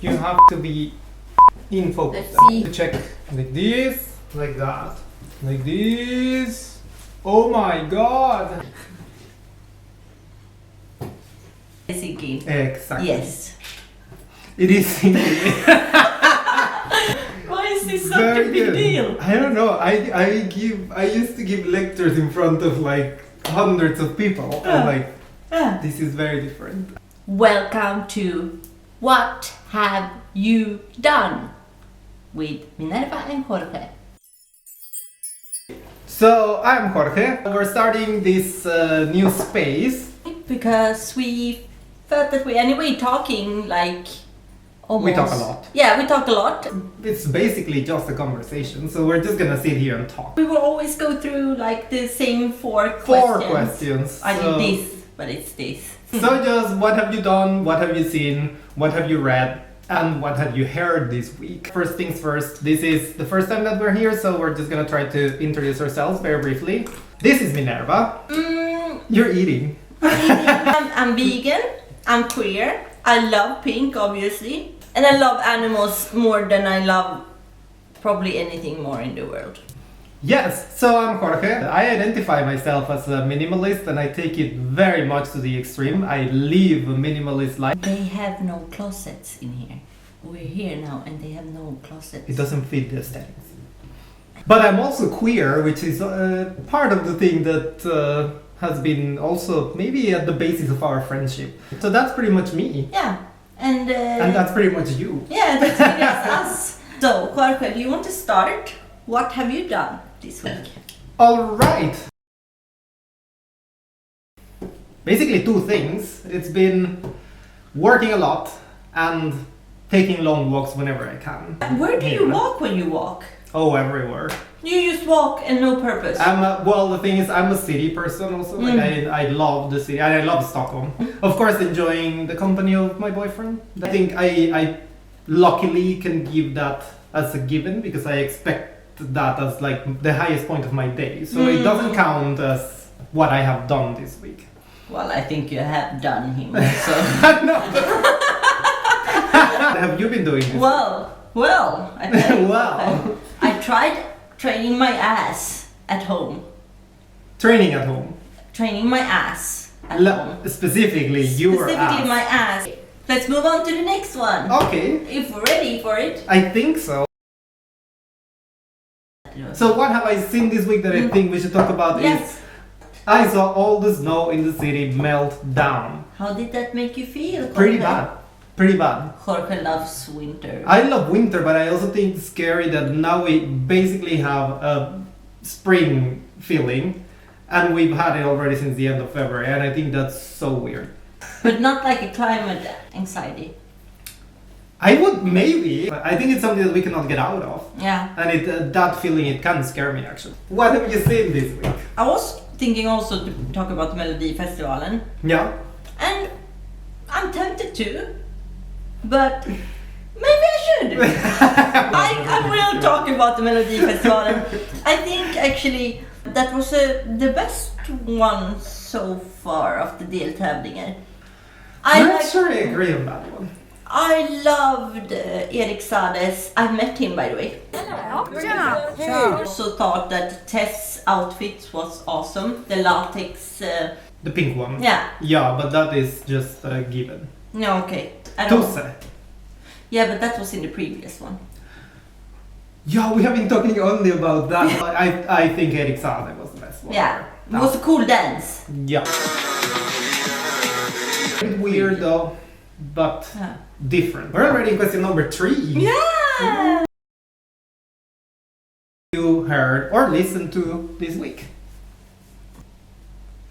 You have to be in focus. Let's see. To check like this, like that, like this. Oh my god! Helsinki. Exactly. Yes. It is thinking. Why is this such Very a big good. deal? I don't know. I used to give lectures in front of like hundreds of people, and like this is very different. Welcome to What Have You Done with Minerva and Jorge. So I'm Jorge. We're starting this new space. Because we felt that we talking like almost. We talk a lot. Yeah, we talk a lot. It's basically just a conversation, so we're just gonna sit here and talk. We will always go through like the same four Questions. I So- did this, but it's this. So just what have you done? What have you seen? What have you read? And what have you heard this week? First things first, this is the first time that we're here, so we're just gonna try to introduce ourselves very briefly. This is Minerva. You're eating. I'm vegan, I'm queer, I love pink obviously, and I love animals more than I love probably anything more in the world. Yes, so I'm Jorge. I identify myself as a minimalist and I take it very much to the extreme. I live a minimalist life. They have no closets in here. We're here now and they have no closets. It doesn't fit the aesthetics. But I'm also queer, which is part of the thing that has been also maybe at the basis of our friendship. So that's pretty much me. Yeah, and And that's pretty much you. yeah, that's really us. So, Jorge, do you want to start? What have you done this week? All right. Basically two things. It's been working a lot and taking long walks whenever I can. Where do you Yeah. walk when you walk? Oh, everywhere. You just walk and no purpose. Well, the thing is, I'm a city person also. Like I love the city, and I love Stockholm. Of course, enjoying the company of my boyfriend. I think I luckily can give that as a given because I expect that as like the highest point of my day. So it doesn't count as what I have done this week. Well, I think you have done him. So. No. Have you been doing this? Well, I tell you Wow. what, I tried training my ass at home. Training at home. Training my ass at home. Specifically, your Specifically ass. my ass. Let's move on to the next one. Okay, If we're ready for it. I think so. So what have I seen this week that I think we should talk about Yes. is I saw all the snow in the city melt down. How did that make you feel? Pretty Jorge? bad. Pretty bad. Jorge loves winter. I love winter, but I also think it's scary that now we basically have a spring feeling and we've had it already since the end of February, and I think that's so weird. But not like a climate anxiety. I would maybe, but I think it's something that we cannot get out of. Yeah. And that feeling, it can scare me actually. What have you seen this week? I was thinking also to talk about Melodifestivalen. Yeah. And I'm tempted to, but maybe I should. I will talk about the Melodifestivalen. I think actually that was the best one so far of the deltävlingar. I'm not sure I agree on that one. I loved Erik Saades. I met him by the way. I also thought that Tess' outfit was awesome. The latex. The pink one. Yeah. Yeah, but that is just a given. No, okay. I don't. Tusse. Yeah, but that was in the previous one. Yeah, we have been talking only about that. I think Erik Saade was the best one. Yeah. It was a cool dance. Yeah. Bit weird though, but Yeah. different. We're already in question number 3. Yeah. You heard or listened to this week?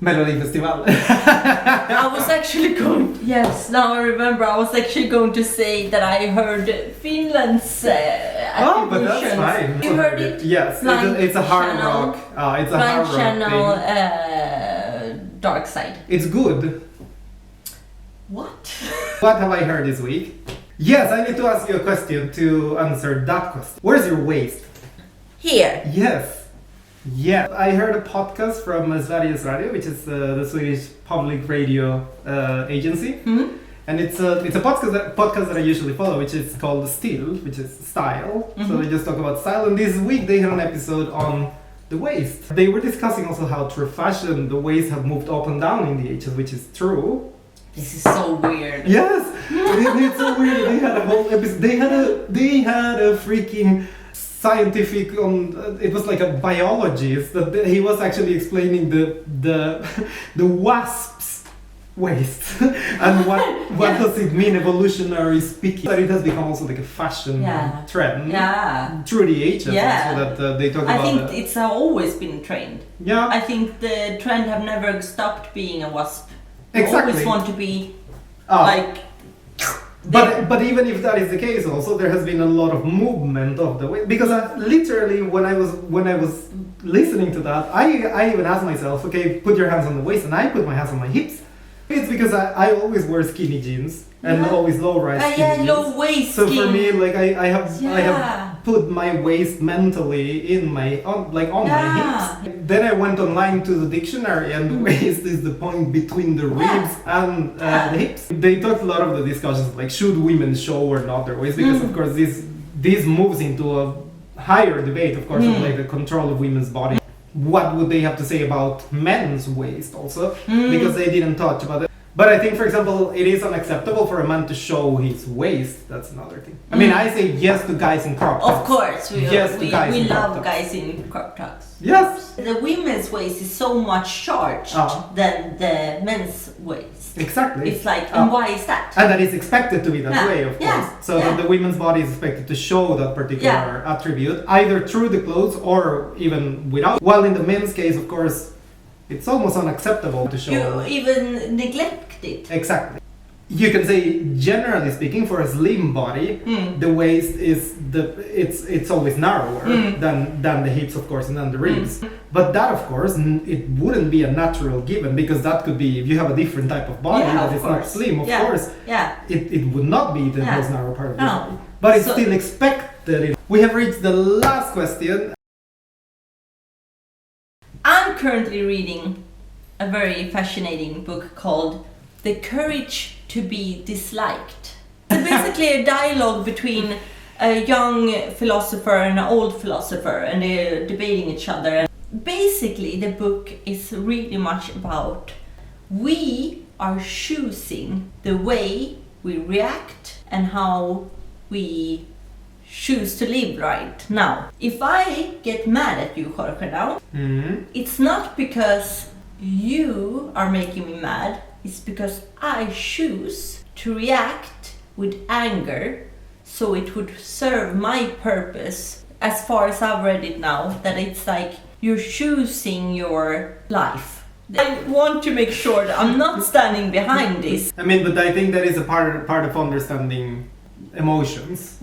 Melodifestivalen. I was actually going. Yes, now I remember. I was actually going to say that I heard Finland's Oh, but that's attributions. fine. You heard it? Yes, Blind it's a hard Channel. rock. It's a Blind hard rock Channel, thing. Dark Side. It's good. What? What have I heard this week? Yes, I need to ask you a question to answer that question. Where's your waist? Here. Yes. Yeah, I heard a podcast from Sveriges Radio, which is the Swedish public radio agency. Hmm? And it's a podcast that I usually follow, which is called Still, which is style. So they just talk about style. And this week they had an episode on the waist. They were discussing also how through fashion the waist have moved up and down in the ages, which is true. This is so weird. Yes, it's so weird. They had a whole episode. They had a freaking scientific it was like a biologist that he was actually explaining the wasp's waist and what does it mean evolutionary speaking. But it has become also like a fashion trend through the ages. Also that they talk about. I think it's always been a trend. Yeah. I think the trend have never stopped being a wasp. Exactly. Always want to be like. But even if that is the case, also there has been a lot of movement of the way, because literally when I was listening to that, I even asked myself, okay, put your hands on the waist, and I put my hands on my hips. It's because I always wear skinny jeans and always low-rise skinny jeans. Low waist. So for me, like I have put my waist mentally in my on my hips. Then I went online to the dictionary, and the waist is the point between the ribs and the hips. They talked a lot of the discussions like should women show or not their waist, because of course this moves into a higher debate, of course, of like the control of women's body. What would they have to say about men's waist also, because they didn't touch about it. But I think, for example, it is unacceptable for a man to show his waist. That's another thing. I mean, I say yes to guys in crop tops. Of course, we love guys in crop tops. Yes. The women's waist is so much charged than the men's waist. Exactly. It's like, and why is that? And that is expected to be that way, of course. So that the women's body is expected to show that particular attribute, either through the clothes or even without. While in the men's case, of course, it's almost unacceptable to show. You even neglect it. Exactly. You can say, generally speaking, for a slim body, the waist is it's always narrower than the hips, of course, and then the ribs. But that, of course, it wouldn't be a natural given, because that could be if you have a different type of body that is not slim, of course. Yeah. It would not be the most narrow part of the body. But it's still expected. We have reached the last question. I'm currently reading a very fascinating book called The Courage to be Disliked. It's basically a dialogue between a young philosopher and an old philosopher, and they're debating each other. Basically, the book is really much about we are choosing the way we react and how we choose to live right now. If I get mad at you, Jorge, now, it's not because you are making me mad, it's because I choose to react with anger, so it would serve my purpose, as far as I've read it now, that it's like you're choosing your life. I want to make sure that I'm not standing behind this. I mean, but I think that is a part of understanding emotions.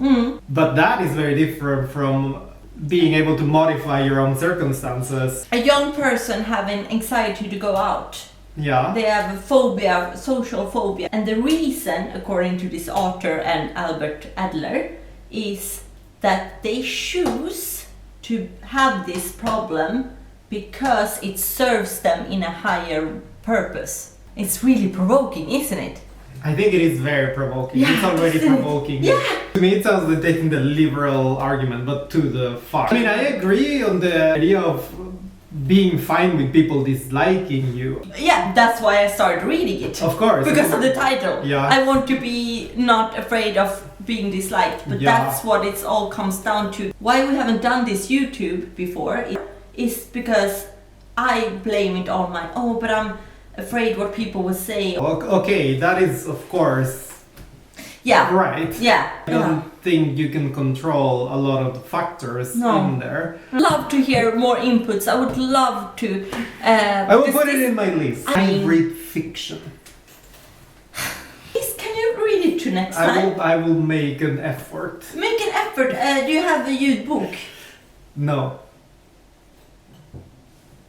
But that is very different from being able to modify your own circumstances. A young person having anxiety to go out. Yeah. They have a phobia, social phobia. And the reason, according to this author and Albert Adler, is that they choose to have this problem because it serves them in a higher purpose. It's really provoking, isn't it? I think it is very provoking. It's already provoking. To me, it sounds like taking the liberal argument, but to the far. I mean, I agree on the idea of being fine with people disliking you. Yeah, that's why I started reading it. Of course. Because of the title. Yeah. I want to be not afraid of being disliked, but that's what it all comes down to. Why we haven't done this YouTube before is because I blame it on but I'm afraid what people will say. Okay, that is of course right. Yeah. I don't think you can control a lot of the factors in there. I'd love to hear more inputs. I would love to. I will put it in my list. I read fiction. Please, can you read it to next time? I will make an effort. Make an effort. Do you have a ljudbok? No.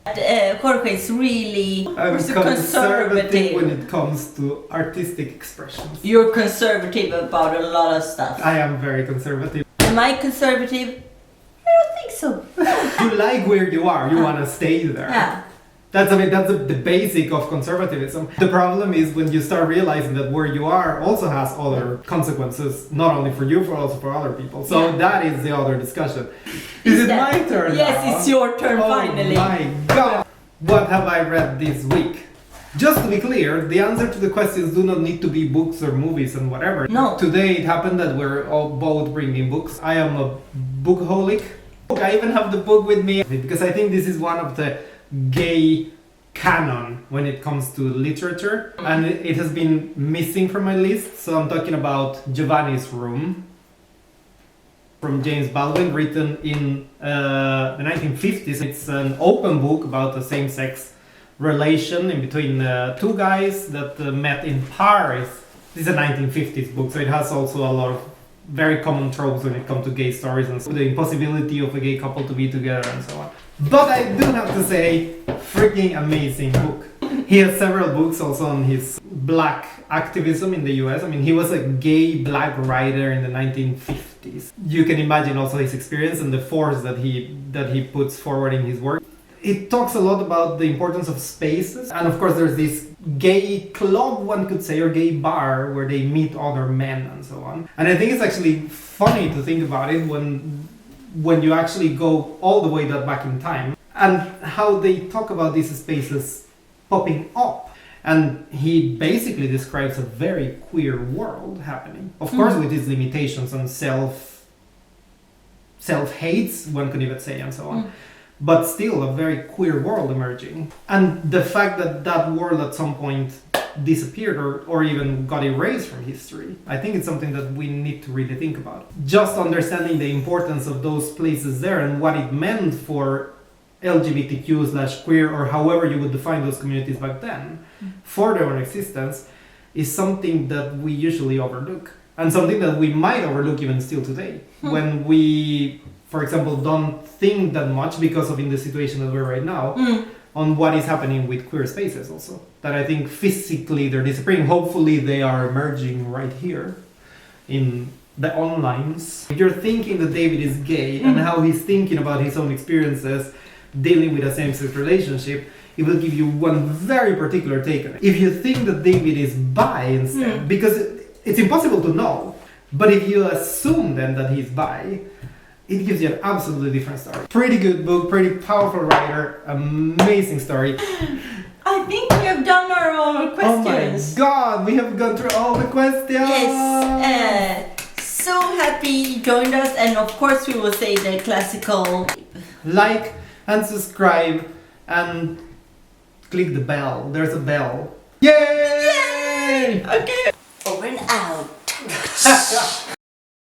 Jorge is really I'm conservative when it comes to artistic expressions. You're conservative about a lot of stuff. I am very conservative. Am I conservative? I don't think so. You like where you are. You want to stay there. Yeah. That's the basic of conservatism. The problem is when you start realizing that where you are also has other consequences, not only for you, but also for other people. So Yeah. that is the other discussion. Is it my turn Yes, now? it's your turn Oh finally. my god! What have I read this week? Just to be clear, the answer to the questions do not need to be books or movies and whatever. No. Today it happened that we're all both bringing books. I am a bookaholic. I even have the book with me because I think this is one of the gay canon when it comes to literature, and it has been missing from my list. So I'm talking about Giovanni's Room from James Baldwin, written in the 1950s. It's an open book about a same-sex relation in between two guys that met in Paris. This is a 1950s book, so it has also a lot of very common tropes when it comes to gay stories and so the impossibility of a gay couple to be together and so on. But I do have to say, freaking amazing book. He has several books also on his black activism in the US. I mean, he was a gay black writer in the 1950s. You can imagine also his experience and the force that he puts forward in his work. It talks a lot about the importance of spaces, and of course there's this gay club, one could say, or gay bar where they meet other men and so on. And I think it's actually funny to think about it when you actually go all the way back in time, and how they talk about these spaces popping up. And he basically describes a very queer world happening, of course with its limitations and self-hates, one could even say, and so on. But still a very queer world emerging. And the fact that that world at some point disappeared or even got erased from history, I think it's something that we need to really think about. Just understanding the importance of those places there and what it meant for LGBTQ/queer, or however you would define those communities back then, for their own existence, is something that we usually overlook. And something that we might overlook even still today. When we, for example, don't think that much because of in the situation that we're right now on what is happening with queer spaces also. That I think physically they're disappearing. Hopefully they are emerging right here in the onlines. If you're thinking that David is gay and how he's thinking about his own experiences dealing with a same-sex relationship, it will give you one very particular take on it. If you think that David is bi instead, because it's impossible to know, but if you assume then that he's bi, it gives you an absolutely different story. Pretty good book, pretty powerful writer, amazing story. I think we have done our own questions. Oh my god, we have gone through all the questions! Yes, so happy you joined us, and of course we will say the classical like and subscribe and click the bell. There's a bell. Yay! Okay. Over and out.